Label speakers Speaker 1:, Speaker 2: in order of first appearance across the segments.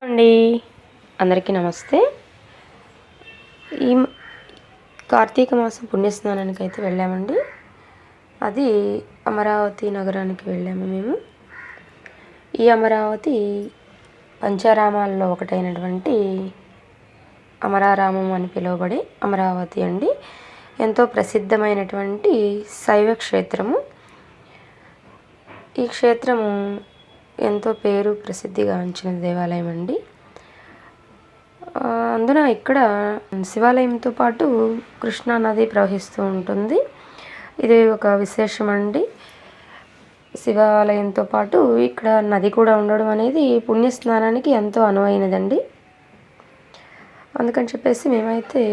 Speaker 1: అండి అందరికీ నమస్తే. ఈ కార్తీక మాసం పుణ్యస్నానానికి అయితే వెళ్ళామండి. అది అమరావతి నగరానికి వెళ్ళాము మేము. ఈ అమరావతి పంచారామాల్లో ఒకటైనటువంటి అమరారామం అని పిలువబడే అమరావతి అండి. ఎంతో ప్రసిద్ధమైనటువంటి శైవ క్షేత్రము. ఈ క్షేత్రము ఎంతో పేరు ప్రసిద్ధిగాంచిన దేవాలయం అండి. అందున ఇక్కడ శివాలయంతో పాటు కృష్ణా నది ప్రవహిస్తూ ఉంటుంది. ఇది ఒక విశేషం అండి. శివాలయంతో పాటు ఇక్కడ నది కూడా ఉండడం అనేది పుణ్యస్నానానికి ఎంతో అనువైనదండి. అందుకని చెప్పేసి మేమైతే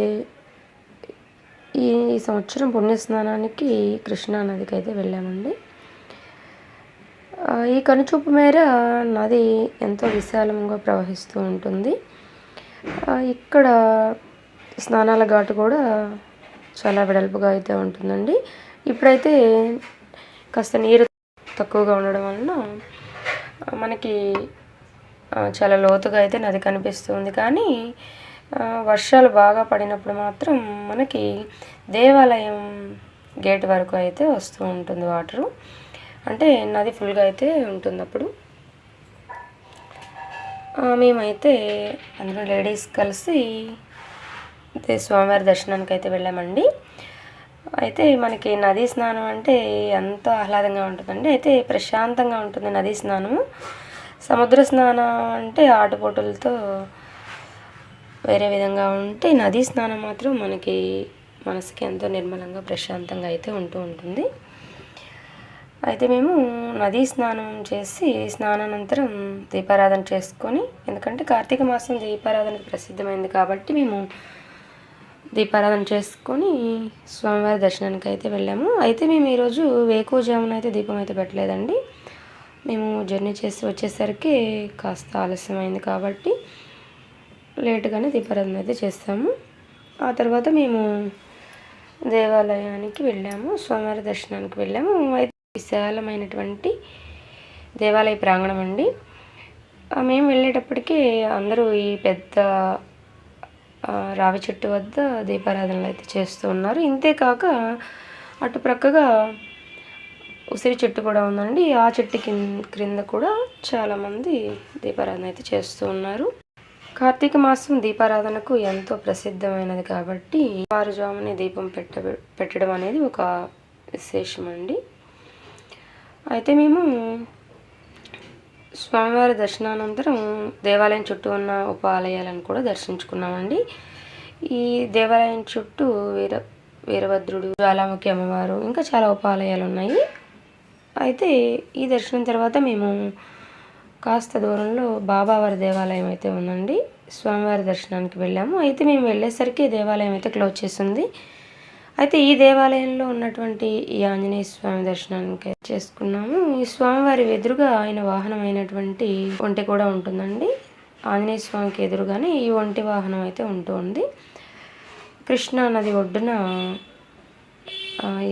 Speaker 1: ఈ సంవత్సరం పుణ్యస్నానానికి కృష్ణా నదికి అయితే వెళ్ళామండి. ఈ కనుచూపు మేర నది ఎంతో విశాలంగా ప్రవహిస్తూ ఉంటుంది. ఇక్కడ స్నానాల ఘాటు కూడా చాలా వెడల్పుగా అయితే ఉంటుందండి. ఇప్పుడైతే కాస్త నీరు తక్కువగా ఉండడం వలన మనకి చాలా లోతుగా అయితే నది కనిపిస్తుంది. కానీ వర్షాలు బాగా పడినప్పుడు మాత్రం మనకి దేవాలయం గేట్ వరకు అయితే వస్తూ ఉంటుంది వాటరు. అంటే నది ఫుల్గా అయితే ఉంటుంది. అప్పుడు మేమైతే అందరూ లేడీస్ కలిసి స్వామివారి దర్శనానికి అయితే వెళ్ళామండి. అయితే మనకి నదీ స్నానం అంటే ఎంతో ఆహ్లాదంగా ఉంటుందండి. అయితే ప్రశాంతంగా ఉంటుంది నదీ స్నానము. సముద్ర స్నానం అంటే ఆటుపోటులతో వేరే విధంగా ఉంటే నదీ స్నానం మాత్రం మనకి మనసుకి ఎంతో నిర్మలంగా ప్రశాంతంగా అయితే ఉంటుంది. అయితే మేము నదీ స్నానం చేసి స్నానానంతరం దీపారాధన చేసుకొని, ఎందుకంటే కార్తీక మాసం దీపారాధనకు ప్రసిద్ధమైంది కాబట్టి మేము దీపారాధన చేసుకొని స్వామివారి దర్శనానికి అయితే వెళ్ళాము. అయితే మేము ఈరోజు వేకువజామున అయితే దీపం అయితే పెట్టలేదండి. మేము జర్నీ చేసి వచ్చేసరికి కాస్త ఆలస్యమైంది కాబట్టి లేటుగానే దీపారాధన అయితే చేస్తాము. ఆ తర్వాత మేము దేవాలయానికి వెళ్ళాము, స్వామివారి దర్శనానికి వెళ్ళాము. అయితే విశాలమైనటువంటి దేవాలయ ప్రాంగణం అండి. మేము వెళ్ళేటప్పటికీ అందరూ ఈ పెద్ద రావి చెట్టు వద్ద దీపారాధనలు అయితే చేస్తూ ఉన్నారు. ఇంతేకాక అటు ప్రక్కగా ఉసిరి చెట్టు కూడా ఉందండి. ఆ చెట్టు క్రింద కూడా చాలామంది దీపారాధన అయితే చేస్తూ ఉన్నారు. కార్తీక మాసం దీపారాధనకు ఎంతో ప్రసిద్ధమైనది కాబట్టి వారుజామునే దీపం పెట్టడం అనేది ఒక విశేషం అండి. అయితే మేము స్వామివారి దర్శనానంతరం దేవాలయం చుట్టూ ఉన్న ఉపాలయాలను కూడా దర్శించుకున్నామండి. ఈ దేవాలయం చుట్టూ వీరభద్రుడు, జ్వాలాముఖి అమ్మవారు, ఇంకా చాలా ఉపాలయాలు ఉన్నాయి. అయితే ఈ దర్శనం తర్వాత మేము కాస్త దూరంలో బాబావారి దేవాలయం అయితే ఉందండి. స్వామివారి దర్శనానికి వెళ్ళాము. అయితే మేము వెళ్ళేసరికి దేవాలయం అయితే క్లోజ్ చేసింది. అయితే ఈ దేవాలయంలో ఉన్నటువంటి ఈ ఆంజనేయ స్వామి దర్శనానికి చేసుకున్నాము. ఈ స్వామివారి ఎదురుగా ఆయన వాహనం అయినటువంటి ఒంటె కూడా ఉంటుందండి. ఆంజనేయ స్వామికి ఎదురుగానే ఈ ఒంటె వాహనం అయితే ఉంటుంది. కృష్ణా నది ఒడ్డున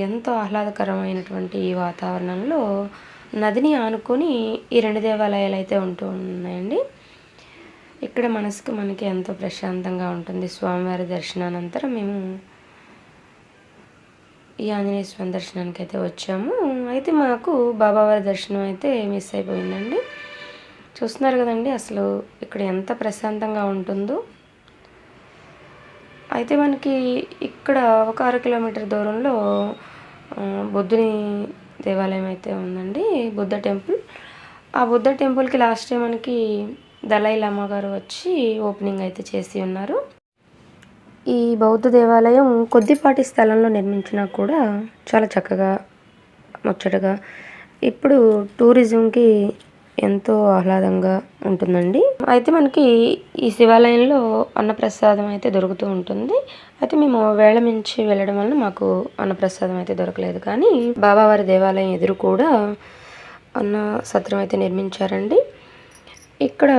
Speaker 1: ఎంతో ఆహ్లాదకరమైనటువంటి ఈ వాతావరణంలో నదిని ఆనుకొని ఈ రెండు దేవాలయాలు అయితే ఉన్నాయండి. ఇక్కడ మనసుకు మనకి ఎంతో ప్రశాంతంగా ఉంటుంది. స్వామివారి దర్శనానంతరం మేము ఈ ఆంజనేయ స్వామి దర్శనానికి అయితే వచ్చాము. అయితే మాకు బాబావారి దర్శనం అయితే మిస్ అయిపోయిందండి. చూస్తున్నారు కదండి అసలు ఇక్కడ ఎంత ప్రశాంతంగా ఉంటుందో. అయితే మనకి ఇక్కడ ఒక 6 కిలోమీటర్ దూరంలో బుద్ధుని దేవాలయం అయితే ఉందండి, బుద్ధ టెంపుల్. ఆ బుద్ధ టెంపుల్కి లాస్ట్ టైం మనకి దలై లామా గారు వచ్చి ఓపెనింగ్ అయితే చేసి ఉన్నారు. ఈ బౌద్ధ దేవాలయం కొద్దిపాటి స్థలంలో నిర్మించినా కూడా చాలా చక్కగా ముచ్చటగా ఇప్పుడు టూరిజంకి ఎంతో ఆహ్లాదంగా ఉంటుందండి. అయితే మనకి ఈ శివాలయంలో అన్నప్రసాదం అయితే దొరుకుతూ ఉంటుంది. అయితే మేము వేళ మించి వెళ్ళడం వల్ల మాకు అన్నప్రసాదం అయితే దొరకలేదు. కానీ బాబావారి దేవాలయం ఎదురు కూడా అన్న సత్రం అయితే నిర్మించారండి. ఇక్కడ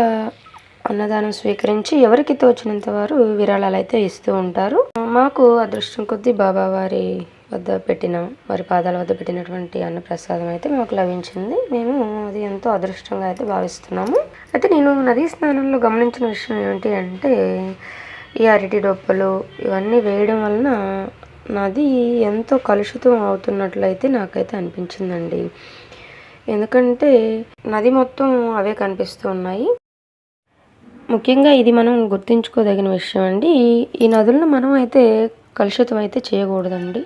Speaker 1: అన్నదానం స్వీకరించి ఎవరికి తోచినంత వారు విరాళాలు అయితే ఇస్తూ ఉంటారు. మాకు అదృష్టం కొద్దీ బాబావారి వద్ద పెట్టిన వారి పాదాల వద్ద పెట్టినటువంటి అన్నప్రసాదం అయితే మాకు లభించింది. మేము అది ఎంతో అదృష్టంగా అయితే భావిస్తున్నాము. అయితే నేను నదీ స్నానంలో గమనించిన విషయం ఏంటి అంటే, ఈ అరటి డొప్పలు ఇవన్నీ వేయడం వలన నది ఎంతో కలుషితం అవుతున్నట్లయితే నాకైతే అనిపించిందండి. ఎందుకంటే నది మొత్తం అవే కనిపిస్తూ ఉన్నాయి. ముఖ్యంగా ఇది మనం గుర్తుంచుకోదగిన విషయం అండి. ఈ నదులను మనం అయితే కలుషితం అయితే చేయకూడదండి.